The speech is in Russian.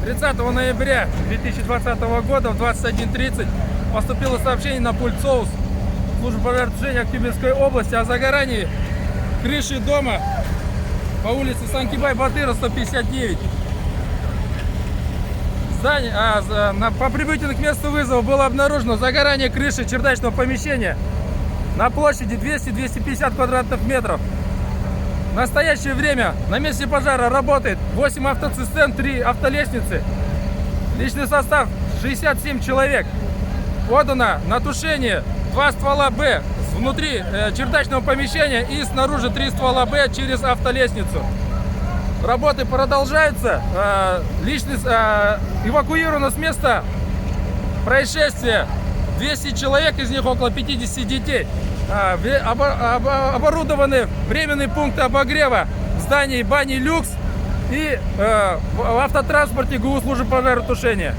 30 ноября 2020 года в 21:30 поступило сообщение на пульт СОУС службы пожаротушения Актюбинской области о загорании крыши дома по улице Санкибай-Батыра, 159. По прибытию к месту вызова было обнаружено загорание крыши чердачного помещения на площади 200-250 квадратных метров. В настоящее время на месте пожара работает 8 автоцистерн, 3 автолестницы. Личный состав 67 человек. Подано на тушение 2 ствола Б внутри чердачного помещения и снаружи 3 ствола Б через автолестницу. Работы продолжаются. Эвакуировано с места происшествия 200 человек, из них около 50 детей. Оборудованы временные пункты обогрева в здании бани «Люкс» и в автотранспорте ГУ службы пожаротушения.